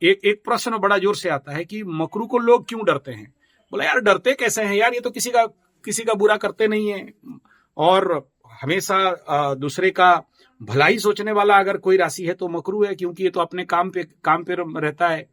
एक एक प्रश्न बड़ा जोर से आता है कि मकरू को लोग क्यों डरते हैं। बोला यार डरते कैसे हैं यार, ये तो किसी का बुरा करते नहीं है, और हमेशा दूसरे का भलाई सोचने वाला अगर कोई राशि है तो मकरू है, क्योंकि ये तो अपने काम पे रहता है।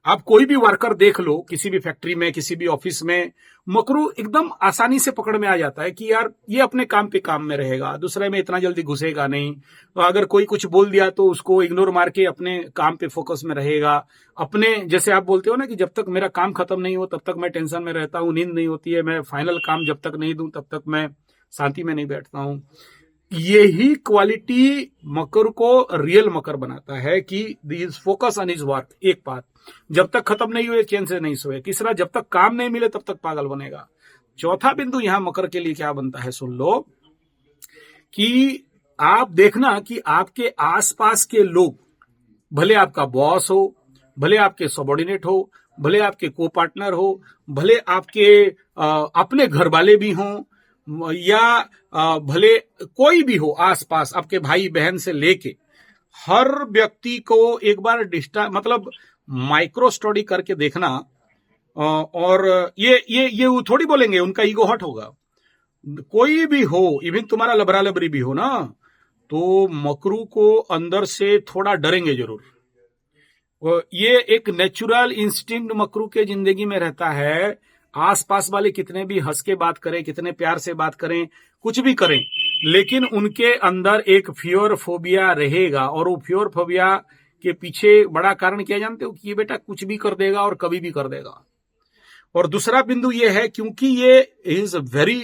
आप कोई भी वर्कर देख लो, किसी भी फैक्ट्री में, किसी भी ऑफिस में, मकरू एकदम आसानी से पकड़ में आ जाता है कि यार ये अपने काम में रहेगा, दूसरे में इतना जल्दी घुसेगा नहीं। तो अगर कोई कुछ बोल दिया तो उसको इग्नोर मार के अपने काम पे फोकस में रहेगा। अपने, जैसे आप बोलते हो ना कि जब तक मेरा काम खत्म नहीं हो तब तक मैं टेंशन में रहता हूँ, नींद नहीं होती है, मैं फाइनल काम जब तक नहीं दूं तब तक मैं शांति में नहीं बैठता हूं। यही क्वालिटी मकर को रियल मकर बनाता है कि this focus on his work. एक बात, जब तक खत्म नहीं हुए चैन से नहीं सोए। तीसरा, जब तक काम नहीं मिले तब तक पागल बनेगा। चौथा बिंदु यहां मकर के लिए क्या बनता है, सुन लो, कि आप देखना कि आपके आसपास के लोग, भले आपका बॉस हो, भले आपके सबॉर्डिनेट हो, भले आपके को पार्टनर हो, भले आपके अपने घर वाले भी हों, या भले कोई भी हो आसपास, आपके भाई बहन से लेके हर व्यक्ति को एक बार मतलब माइक्रो स्टडी करके देखना। और ये वो थोड़ी बोलेंगे उनका ईगो हट होगा। कोई भी हो, इवन तुम्हारा लबरा लबरी भी हो ना, तो मकरू को अंदर से थोड़ा डरेंगे जरूर। ये एक नेचुरल इंस्टिंक्ट मकरू के जिंदगी में रहता है। आसपास वाले कितने भी हंस के बात करें, कितने प्यार से बात करें, कुछ भी करें, लेकिन उनके अंदर एक फियर फोबिया रहेगा। और वो फियर फोबिया के पीछे बड़ा कारण क्या जानते हो, कि ये बेटा कुछ भी कर देगा और कभी भी कर देगा। और दूसरा बिंदु ये है, क्योंकि ये इज वेरी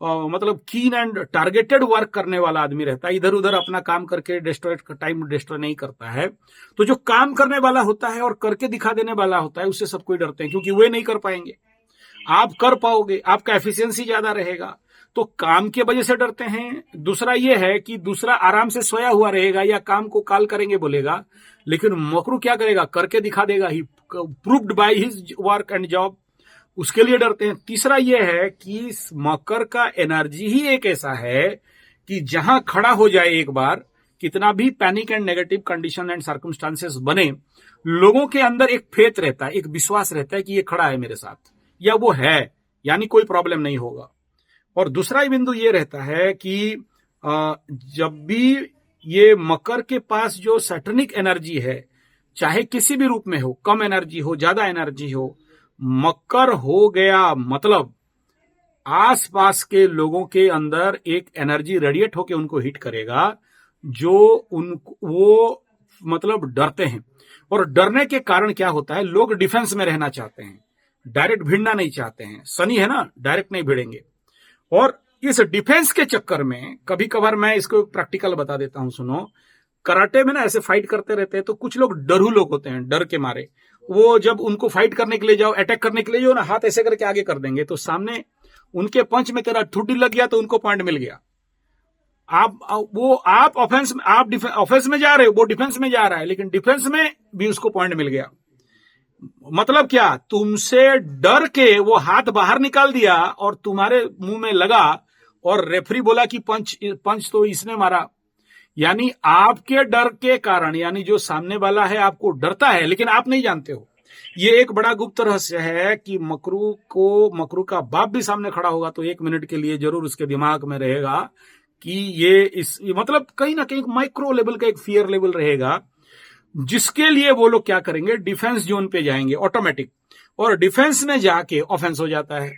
मतलब कीन एंड टारगेटेड वर्क करने वाला आदमी रहता है, इधर उधर अपना काम करके टाइम डिस्ट्रॉय नहीं करता है। तो जो काम करने वाला होता है और करके दिखा देने वाला होता है, उससे सब कोई डरते हैं, क्योंकि वे नहीं कर पाएंगे, आप कर पाओगे, आपका एफिशिएंसी ज्यादा रहेगा, तो काम के वजह से डरते हैं। दूसरा ये है कि दूसरा आराम से सोया हुआ रहेगा या काम को काल करेंगे बोलेगा, लेकिन मकरू क्या करेगा, करके दिखा देगा, he proved by his work and job, उसके लिए डरते हैं। तीसरा यह है कि मकर का एनर्जी ही एक ऐसा है कि जहां खड़ा हो जाए एक बार, कितना भी panic and negative condition and circumstances बने, लोगों के अंदर एक फेथ रहता है, एक विश्वास रहता है कि ये खड़ा है मेरे साथ, या वो है, यानी कोई प्रॉब्लम नहीं होगा। और दूसरा ही बिंदु ये रहता है कि जब भी ये मकर के पास जो सैटर्निक एनर्जी है, चाहे किसी भी रूप में हो, कम एनर्जी हो, ज्यादा एनर्जी हो, मकर हो गया मतलब आसपास के लोगों के अंदर एक एनर्जी रेडिएट होकर उनको हिट करेगा, जो वो मतलब डरते हैं। और डरने के कारण क्या होता है, लोग डिफेंस में रहना चाहते हैं, डायरेक्ट भिड़ना नहीं चाहते हैं। शनि है ना, डायरेक्ट नहीं भिड़ेंगे। और इस डिफेंस के चक्कर में कभी कभार, मैं इसको प्रैक्टिकल बता देता हूं, सुनो। कराटे में ना ऐसे फाइट करते रहते हैं, तो कुछ लोग डरू लोग होते हैं, डर के मारे वो जब उनको फाइट करने के लिए जाओ, अटैक करने के लिए जाओ ना, हाथ ऐसे करके आगे कर देंगे, तो सामने उनके पंच में तेरा ठुड्डी लग गया तो उनको पॉइंट मिल गया। आप ऑफेंस में, आप ऑफेंस में जा रहे हो, वो डिफेंस में जा रहा है, लेकिन डिफेंस में भी उसको पॉइंट मिल गया। मतलब क्या, तुमसे डर के वो हाथ बाहर निकाल दिया और तुम्हारे मुंह में लगा, और रेफरी बोला कि पंच तो इसने मारा। यानी आपके डर के कारण, यानी जो सामने वाला है आपको डरता है लेकिन आप नहीं जानते हो। ये एक बड़ा गुप्त रहस्य है कि मकरू का बाप भी सामने खड़ा होगा तो 1 मिनट के लिए जरूर उसके दिमाग में रहेगा कि ये मतलब कहीं ना कहीं माइक्रो लेवल का एक फियर लेवल रहेगा, जिसके लिए वो लोग क्या करेंगे, डिफेंस जोन पे जाएंगे ऑटोमेटिक, और डिफेंस में जाके ऑफेंस हो जाता है।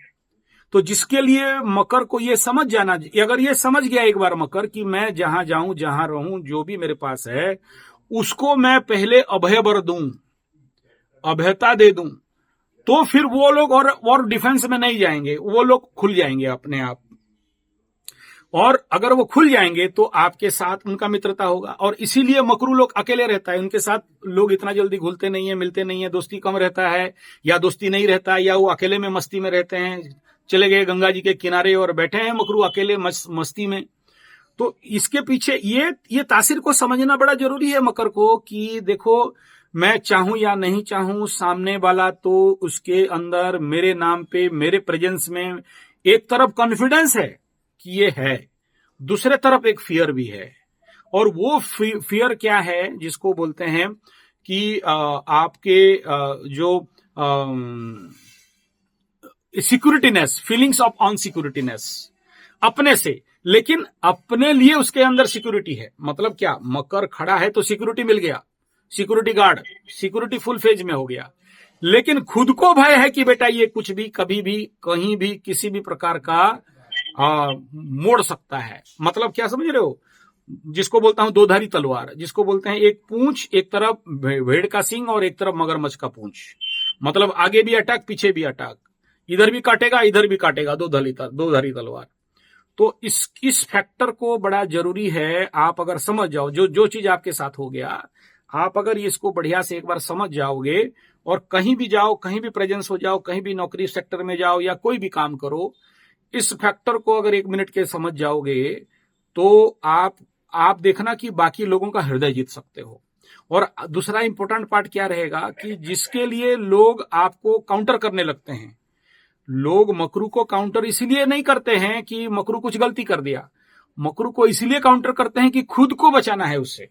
तो जिसके लिए मकर को ये समझ जाना, अगर ये समझ गया एक बार मकर कि मैं जहां जाऊं, जहां रहूं, जो भी मेरे पास है उसको मैं पहले अभय बर दूं, अभयता दे दूं, तो फिर वो लोग और डिफेंस में नहीं जाएंगे, वो लोग खुल जाएंगे अपने आप। और अगर वो खुल जाएंगे तो आपके साथ उनका मित्रता होगा। और इसीलिए मकरू लोग अकेले रहता है, उनके साथ लोग इतना जल्दी घुलते नहीं है, मिलते नहीं है, दोस्ती कम रहता है, या दोस्ती नहीं रहता है, या वो अकेले में मस्ती में रहते हैं, चले गए गंगा जी के किनारे और बैठे हैं मकरू अकेले मस्ती में। तो इसके पीछे ये तासीर को समझना बड़ा जरूरी है मकर को, कि देखो मैं चाहूं या नहीं चाहूं, सामने वाला तो उसके अंदर मेरे नाम पे, मेरे प्रेजेंस में एक तरफ कॉन्फिडेंस है कि ये है, दूसरे तरफ एक फियर भी है। और वो फियर क्या है, जिसको बोलते हैं कि आपके जो सिक्योरिटीनेस, फीलिंग्स ऑफ अनसिक्योरिटीनेस अपने से, लेकिन अपने लिए उसके अंदर सिक्योरिटी है। मतलब क्या, मकर खड़ा है तो सिक्योरिटी मिल गया, security guard, security full phase में हो गया, लेकिन खुद को भय है कि बेटा ये कुछ भी, कभी भी, कहीं भी, किसी भी प्रकार का मोड़ सकता है। मतलब क्या समझ रहे हो, जिसको बोलता हूं दो धारी तलवार, जिसको बोलते हैं एक पूंछ, एक तरफ भेड़ का सिंग और एक तरफ मगरमच्छ का पूंछ। मतलब आगे भी अटैक, पीछे भी अटैक, इधर भी काटेगा, इधर भी काटेगा, दो धारी तलवार। तो इस फैक्टर को बड़ा जरूरी है, आप अगर समझ जाओ, जो चीज आपके साथ हो गया, आप अगर इसको बढ़िया से एक बार समझ जाओगे और कहीं भी जाओ, कहीं भी प्रेजेंस हो जाओ, कहीं भी नौकरी सेक्टर में जाओ या कोई भी काम करो, इस फैक्टर को अगर 1 मिनट के समझ जाओगे तो आप देखना कि बाकी लोगों का हृदय जीत सकते हो। और दूसरा इंपॉर्टेंट पार्ट क्या रहेगा कि जिसके लिए लोग आपको काउंटर करने लगते हैं, लोग मकरू को काउंटर इसलिए नहीं करते हैं कि मकरू कुछ गलती कर दिया, मकरू को इसलिए काउंटर करते हैं कि खुद को बचाना है उससे।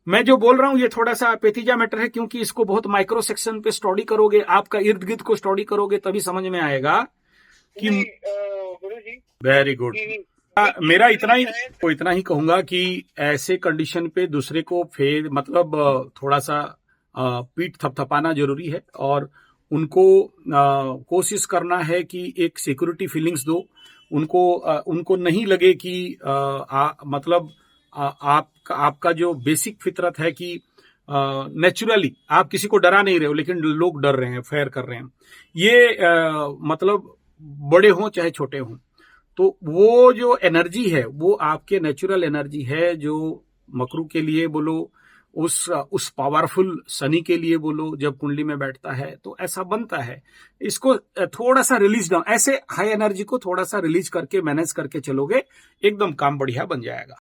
मैं जो बोल रहा हूं ये थोड़ा सा पेचीदा मैटर है, क्योंकि इसको बहुत माइक्रो सेक्शन पे स्टडी करोगे, आपका इर्द गिर्द को स्टडी करोगे, तभी समझ में आएगा कि गुरुजी वेरी गुड। मेरा इतना ही कहूंगा कि ऐसे कंडीशन पे दूसरे को मतलब थोड़ा सा पीठ थपथपाना जरूरी है, और उनको कोशिश करना है कि एक सिक्योरिटी फीलिंग्स दो उनको नहीं लगे कि मतलब आपका जो बेसिक फितरत है कि नेचुरली आप किसी को डरा नहीं रहे हो, लेकिन लोग डर रहे हैं, फेयर कर रहे हैं, ये मतलब बड़े हों चाहे छोटे हों। तो वो जो एनर्जी है वो आपके नेचुरल एनर्जी है, जो मकरू के लिए बोलो, उस पावरफुल शनि के लिए बोलो, जब कुंडली में बैठता है तो ऐसा बनता है। इसको थोड़ा सा रिलीज डाउन, ऐसे हाई एनर्जी को थोड़ा सा रिलीज करके मैनेज करके चलोगे, एकदम काम बढ़िया बन जाएगा।